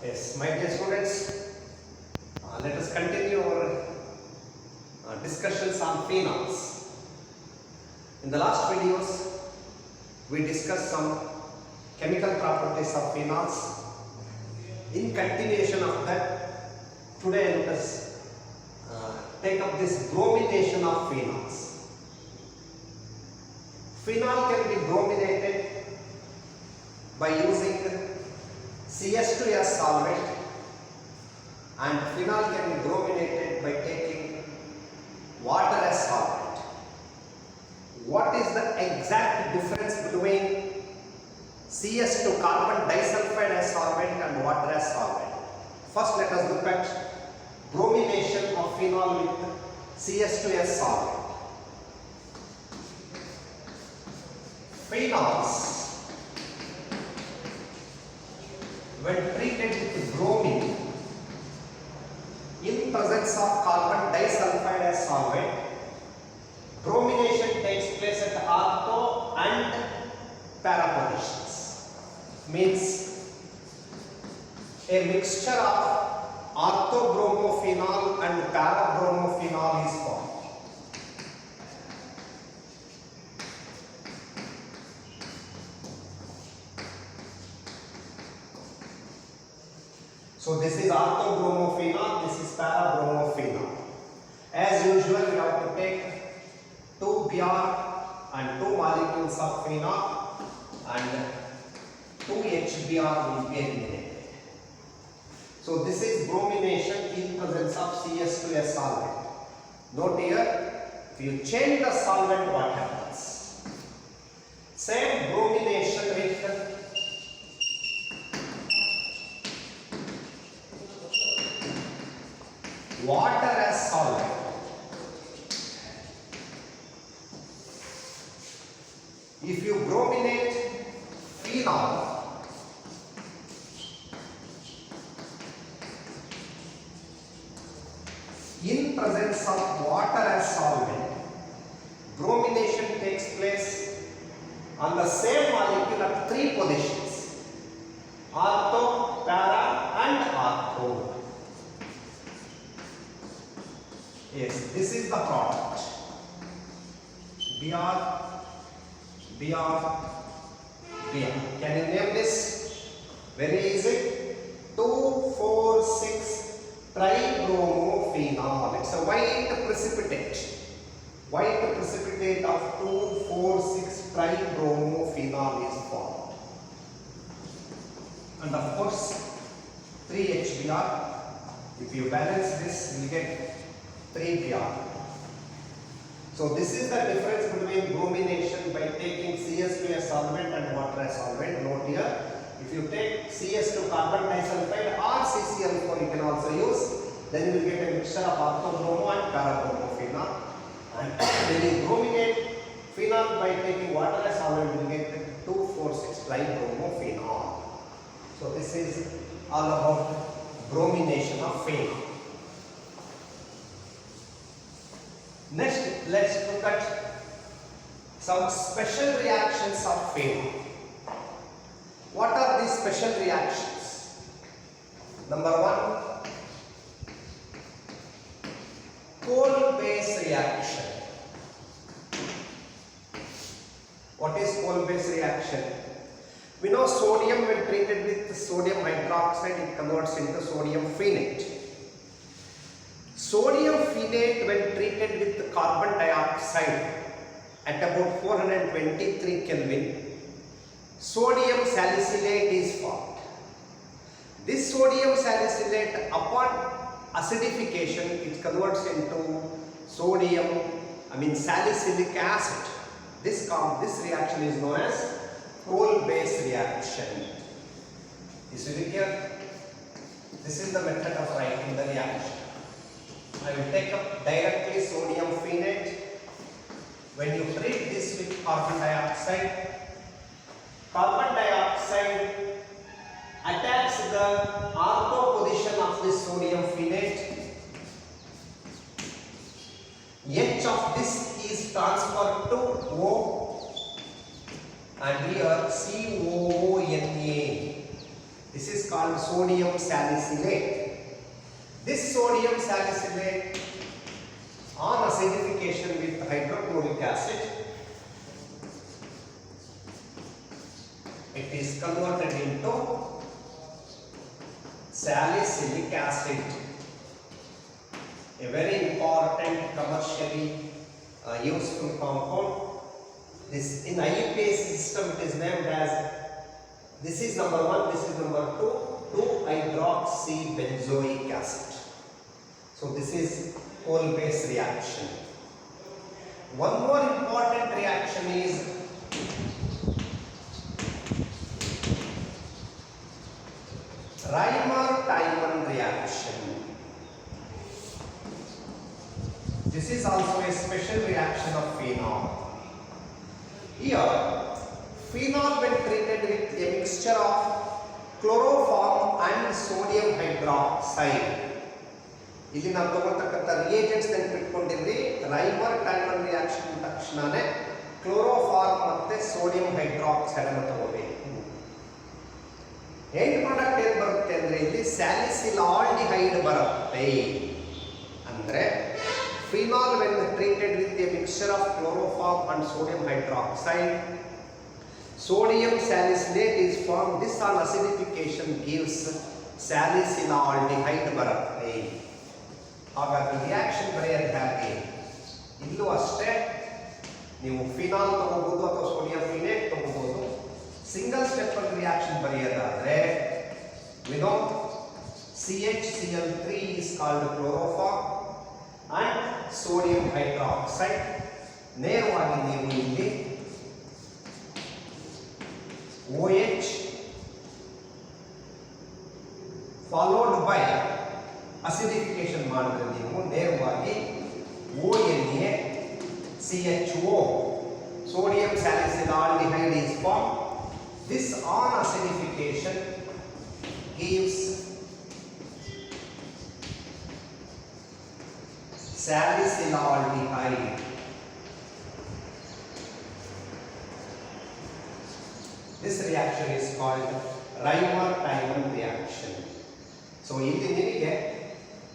Yes, my dear students, let us continue our discussions on phenols. In the last videos, we discussed some chemical properties of phenols. In continuation of that, today let us take up this bromination of phenols. Phenol can be brominated by using CS2S solvent, and phenol can be brominated by taking water as solvent. What is the exact difference between CS2 carbon disulfide as solvent and water as solvent? First, let us look at bromination of phenol with CS2S solvent. Phenols, when treated with bromine in presence of carbon disulfide as solvent, bromination takes place at ortho and para positions. Means a mixture of orthobromophenol and parabromophenol is formed. So this is orthobromophenol, this is parabromophenol. As usual, we have to take 2 Br and 2 molecules of phenol and 2 HBr will be eliminated. So this is bromination in presence of CS2S solvent. Note here, if you change the solvent, what happens? Same bromination with water as solvent. If you brominate phenol, in presence of water as solvent, bromination takes place on the same molecule at 3 positions: ortho, para and ortho. Yes, this is the product. Br, Br, Br. Can you name this? Very easy. 2,4,6 tribromophenol. It's a white precipitate. White precipitate of 2,4,6 tribromophenol is formed. And of course, 3 HBr. If you balance this, you will get 3 Br. So this is the difference between bromination by taking CS2 as solvent and water as solvent. Note here, if you take CS2 carbon disulfide or CCl4, you can also use, then you will get a mixture of orthobromo and parabromophenol. And when you brominate phenol by taking water as solvent, you will get 2,4,6 tribromophenol. So this is all about bromination of phenol. Next, let's look at some special reactions of phenol. What are these special reactions? Number 1, coal-base reaction. What is coal-base reaction? We know sodium, when treated with sodium hydroxide, it converts into sodium phenate. Sodium phenate, when treated with carbon dioxide at about 423 Kelvin, sodium salicylate is formed. This sodium salicylate, upon acidification, it converts into salicylic acid. This reaction is known as coal-base reaction. Is it clear? This is the method of writing the reaction. I will take up directly sodium phenate. When you treat this with carbon dioxide attacks the ortho position of this sodium phenate. H of this is transferred to O, and here COONA. This This is called sodium salicylate. This sodium salicylate on acidification with hydrochloric acid, it is converted into salicylic acid, a very important commercially useful compound. This in IUPAC system it is named as, this is number 1, this is number 2, 2-hydroxybenzoic acid. So this is whole base reaction. One more important reaction is Reimer-Tiemann reaction. This is also a special reaction of phenol. Here, phenol when treated with a mixture of chloroform and sodium hydroxide. ಇಲ್ಲಿ ನಾವು ತಗೊಳ್ತಕ್ಕಂಥ reagents ನೆನಪಿಟ್ಕೊಂಡಿದ್ರಿ. ರೈಮರ್-ಟೈಮನ್ reaction ತಕ್ಷಣನೇ chloroform ಮತ್ತೆ sodium hydroxide ಅನ್ನು ತಗೋಬೇಕು. End product ಏನು ಬರುತ್ತೆ ಅಂದ್ರೆ ಇಲ್ಲಿ ಸ್ಯಾಲಿಸಿಲಾಲ್ಡಿಹೈಡ್ ಬರುತ್ತೆ. ಅಂದ್ರೆ phenol when treated with a mixture of chloroform and sodium hydroxide, sodium salicylate is formed. This on acidification gives ಸ್ಯಾಲಿಸಿಲಾಲ್ಡಿಹೈಡ್ ಬರುತ್ತೆ. ಹಾಗಾಗಿ ರಿಯಾಕ್ಷನ್ ಬರೆಯೋದು ಹೇಗೆ? ಇಲ್ಲೂ ಅಷ್ಟೇ, ನೀವು ಫಿನಾಲ್ ತಗೋಬಹುದು ಅಥವಾ ಸೋಡಿಯಂ ಫಿನೇಟ್ ತಗೋಬಹುದು. ಸಿಂಗಲ್ ಸ್ಟೆಪ್ ಅಲ್ಲಿ reaction ಬರೆಯೋದಾದ್ರೆ we know CHCl3 is called chloroform and sodium hydroxide. ನೇರವಾಗಿ ನೀವು ಇಲ್ಲಿ OH followed by acidification ಮಾಡಿದ್ರೆ ನೀವು ನೇರವಾಗಿ ONA CHO, sodium salicylaldehyde is formed. This on acidification gives salicylaldehyde. This reaction is called Reimer-Tiemann reaction. So ಇಲ್ಲಿ ನಿಮಗೆ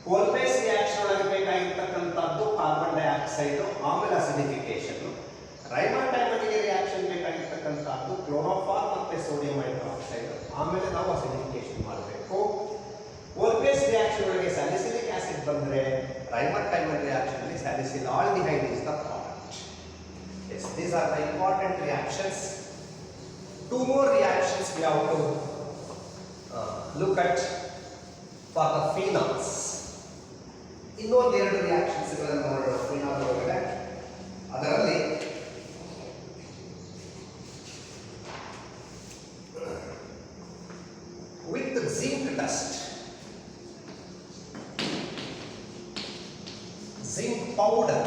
hole base reaction ಒಳಗೆ ಬೇಕಾಗಿರ್ತಕ್ಕಂಥದ್ದು carbon dioxide, ಆಮೇಲೆ ಅಸಿಡಿಫಿಕೇಶನ್. ರೈಮರ್-ಟೈಮನ್ ರಿಯಾಕ್ಷನ್ ಬೇಕಾಗಿರ್ತಕ್ಕಂಥದ್ದು ಕ್ಲೋರೋಫಾರ್ಮ್ ಮತ್ತೆ ಸೋಡಿಯಂ ಹೈಡ್ರಾಕ್ಸೈಡ್, ಆಮೇಲೆ ನಾವು ಅಸಿಡಿಫಿಕೇಶನ್ ಮಾಡಬೇಕು. ಹೋಲ್ ಬೇಸ್ ರಿಯಾಕ್ಷನ್ ಒಳಗೆ salicylic acid ಬಂದ್ರೆ ರೈಮರ್-ಟೈಮನ್ ರಿಯಾಕ್ಷನ್ ಅಲ್ಲಿ ಸ್ಯಾಲಿಸಿಲಾಲ್ಡಿಹೈಡ್ is the product. Yes, these are the important reactions. Two more reactions we have to look at for the phenols. ಇನ್ನೊಂದು ಎರಡು reactions ಗಳನ್ನು ನೋಡೋಣ ಫಿನಾಲ್ ಒಳಗಡೆ. ಅದರಲ್ಲಿ with zinc dust, zinc powder,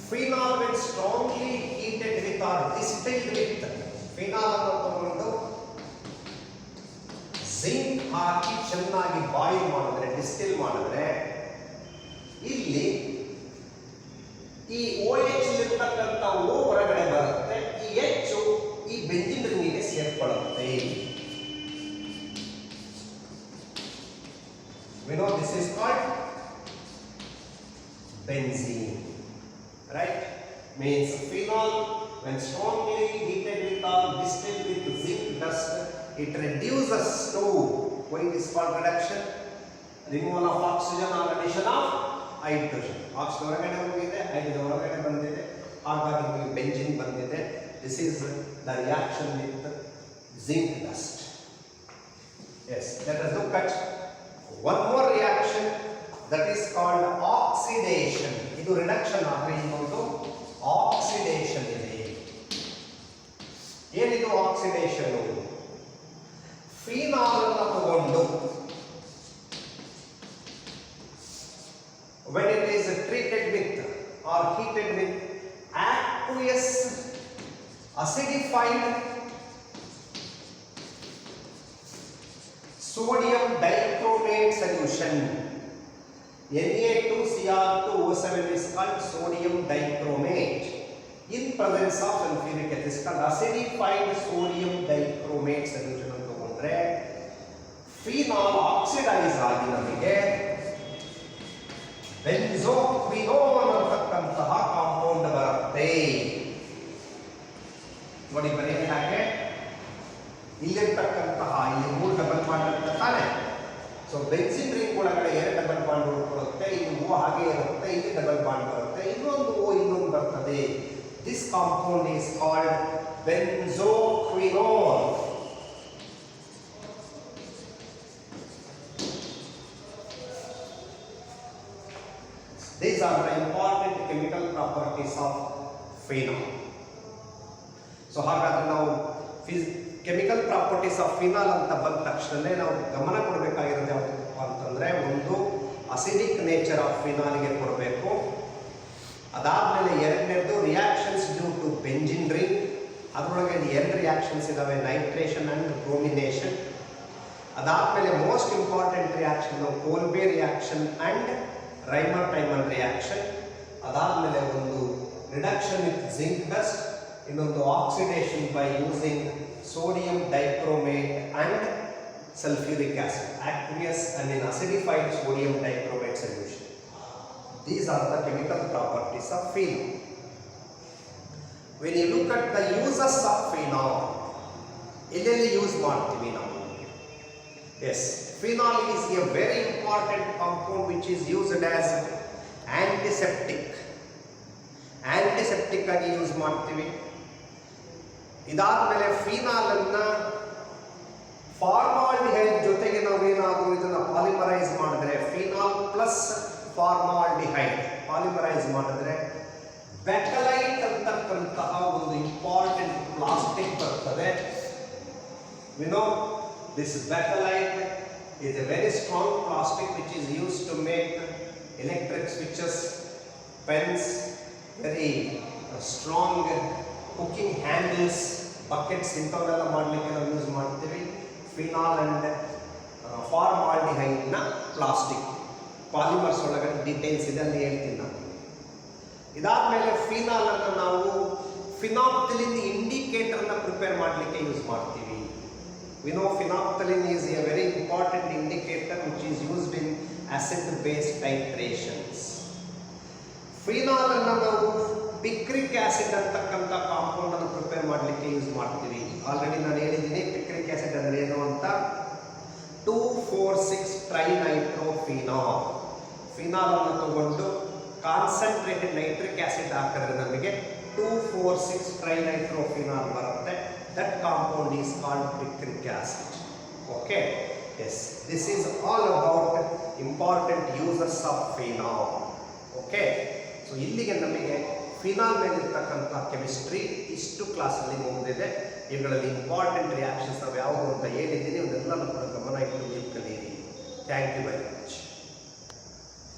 phenol when strongly heated with or distilled with, phenol ಅನ್ನು ತಗೊಂಡು zinc ಹಾಕಿ ಚೆನ್ನಾಗಿ boil ಮಾಡಿದ್ರೆ, ಡಿಸ್ಟಿಲ್ ಮಾಡಿದ್ರೆ, ಇಲ್ಲಿ ಈ OH ಇರ್ತಕ್ಕಂಥ O ಹೊರಗಡೆ ಬರುತ್ತೆ, ಈ H ಈ benzene ರಿಂಗಿಗೆ ಸೇರ್ಕೊಳ್ಳುತ್ತೆ. We know this is called benzene, right? Means phenol when strongly heated with or distilled with zinc dust, it reduces to, why it is called reduction? Removal of oxygen or addition of hydrogen. Oxygen ಹೊರಗಡೆ ಹೋಗಿದೆ, hydrogen ಹೊರಗಡೆ ಬಂದಿದೆ, ಹಾಗಾಗಿ ನಿಮಗೆ benzene ಬಂದಿದೆ. This is the reaction with zinc dust. Yes, let us look at one more reaction that is called oxidation. ಇದು reduction ಆದರೆ ಇನ್ನೊಂದು ಆಕ್ಸಿಡೇಷನ್ ಇದೆ. ಏನಿದು ಆಕ್ಸಿಡೇಷನ್? ಫಿನಾಲ್ ಅನ್ನು ತಗೊಂಡು when it is treated with or heated with aqueous acidified sodium dichromate solution, Na2Cr2O7 is called sodium dichromate. In presence of sulfuric acid is called acidified sodium dichromate oxidise ಆಗಿ ನಮಗೆ ಬೆಂಜೋಕ್ವಿನೋನ್ ಅಂತಕ್ಕಂತಹ compound ಬರುತ್ತೆ. ನೋಡಿ ಬರೀ ಹಾಗೆ ಇಲ್ಲಿರ್ತಕ್ಕಂತಹ ಇಲ್ಲಿ 3 ಡಬಲ್ ಬಾಂಡ್ ಅಂತ ತಾನೆ. ಸೊ ಬೆನ್ಸಿನ್ ರಿಂಗ್ ಒಳಗಡೆ 2 ಡಬಲ್ ಬಾಂಡ್ ಉಳ್ಕೊಳ್ಳುತ್ತೆ, ಇಲ್ಲಿ ಓ ಹಾಗೆ ಇರುತ್ತೆ, ಇಲ್ಲಿ ಡಬಲ್ ಬಾಂಡ್ ಬರುತ್ತೆ, ಇನ್ನೊಂದು ಓ ಇನ್ನೊಂದು ಬರ್ತದೆ. This compound is called benzoquinone. These are the important chemical properties of phenol. So ಹಾಗಾದ್ರೆ ನಾವು ಕೆಮಿಕಲ್ ಪ್ರಾಪರ್ಟೀಸ್ ಆಫ್ ಫಿನಾಲ್ ಅಂತ ಬಂದ ತಕ್ಷಣನೇ ನಾವು ಗಮನ ಕೊಡಬೇಕಾಗಿರೋದು ಯಾವುದಪ್ಪ ಅಂತಂದ್ರೆ, ಒಂದು ಅಸಿಡಿಕ್ ನೇಚರ್ ಆಫ್ ಫಿನಾಲ್ಗೆ ಕೊಡಬೇಕು. ಅದಾದ್ಮೇಲೆ ಎರಡನೇದು reactions due to benzene ring. ಅದರೊಳಗೆ 2 ರಿಯಾಕ್ಷನ್ಸ್ ಇದಾವೆ, ನೈಟ್ರೇಷನ್ ಅಂಡ್ ಬ್ರೋಮಿನೇಷನ್. ಅದಾದ್ಮೇಲೆ most important reaction Kolbe reaction and Reimer Tiemann reaction. ಅದಾದ್ಮೇಲೆ ಒಂದು ರಿಡಕ್ಷನ್ ವಿತ್ ಜಿಂಕ್ ಡಸ್ಟ್, ಇನ್ನೊಂದು oxidation by using sodium dichromate and sulfuric acid, aqueous and in acidified sodium dichromate solution. These are the chemical properties of phenol. When you look at the uses of phenol, ಎಲ್ಲೆಲ್ಲಿ use ಮಾಡ್ತೀವಿ ನಾವು? Yes, phenol is a very important compound which is used as antiseptic. Antiseptic ಆಗಿ use ಮಾಡ್ತೀವಿ. ಇದಾದ್ಮೇಲೆ phenol ಅನ್ನ formaldehyde ಜೊತೆಗೆ ನಾವೇನಾದರೂ ಇದನ್ನ ಪಾಲಿಮರೈಸ್ ಮಾಡಿದ್ರೆ, ಫಿನಾಲ್ ಪ್ಲಸ್ ಫಾರ್ಮಾಲ್ಡಿಹೈಡ್ ಪಾಲಿಮರೈಸ್ ಮಾಡಿದ್ರೆ ಬೆಕಲೈಟ್ ಅಂತಕ್ಕಂತಹ ಒಂದು ಇಂಪಾರ್ಟೆಂಟ್ ಪ್ಲಾಸ್ಟಿಕ್ ಬರ್ತದೆ. We know this bakelite is a very strong plastic which is used to make electric switches, pens, very strong cooking handles, buckets, ಇಂಥವನ್ನೆಲ್ಲ ಮಾಡಲಿಕ್ಕೆ ನಾವು ಯೂಸ್ ಮಾಡ್ತೀವಿ phenol and ಫಾರ್ಮಾಲ್ಡಿಹೈಡ್ನ plastic. Polymers ಒಳಗಡೆ ಡೀಟೇಲ್ಸ್ ಇದೆ, ಅಲ್ಲಿ ಹೇಳ್ತೀನಿ ನಾನು. ಇದಾದಮೇಲೆ ಫಿನಾಲ್ ಅನ್ನು ನಾವು ಫಿನಾಪ್ತಲಿನ್ ಇಂಡಿಕೇಟರ್ನ ಪ್ರಿಪೇರ್ ಮಾಡಲಿಕ್ಕೆ ಯೂಸ್ ಮಾಡ್ತೀವಿ. We know phenolphthalein is a very important indicator which is used in acid base titrations. Phenol ಅನ್ನು ನಾವು ಪಿಕ್ರಿಕ್ ಆಸಿಡ್ ಅಂತಕ್ಕಂಥ ಕಾಂಪೌಂಡ್ ಅನ್ನು ಪ್ರಿಪೇರ್ ಮಾಡಲಿಕ್ಕೆ ಯೂಸ್ ಮಾಡ್ತೀವಿ. ಆಲ್ರೆಡಿ ನಾನು ಹೇಳಿದ್ದೀನಿ ಪಿಕ್ರಿಕ್ ಆಸಿಡ್ ಅಂದ್ರೆ ಏನು ಅಂತ. 2,4,6 ಟ್ರೈನೈಟ್ರೋಫಿನಾಲ್. ಫಿನಾಲ್ ಅನ್ನು ತಗೊಂಡು ಕಾನ್ಸಂಟ್ರೇಟೆಡ್ ನೈಟ್ರಿಕ್ ಆಸಿಡ್ ಹಾಕಿದ್ರೆ ನಮಗೆ 2,4,6 ಟ್ರೈನೈಟ್ರೋಫಿನಾಲ್ ಬರುತ್ತೆ. That compound is called picric acid. Okay, yes, this is all about important uses of phenol. Okay, so ಇಲ್ಲಿಗೆ ನಮಗೆ ಫಿನಾಲ್ ಮೇಲಿರ್ತಕ್ಕಂಥ ಕೆಮಿಸ್ಟ್ರಿ ಇಷ್ಟು ಕ್ಲಾಸಲ್ಲಿ ಮುಗಿದಿದೆ. ಇವುಗಳಲ್ಲಿ ಇಂಪಾರ್ಟೆಂಟ್ ರಿಯಾಕ್ಷನ್ಸ್ ನಾವು ಯಾವುದು ಅಂತ ಹೇಳಿದ್ದೀನಿ, ಅದೆಲ್ಲನೂ ಕೂಡ ಗಮನ ಇಟ್ಟು ಕಲಿಯಿರಿ. Thank you.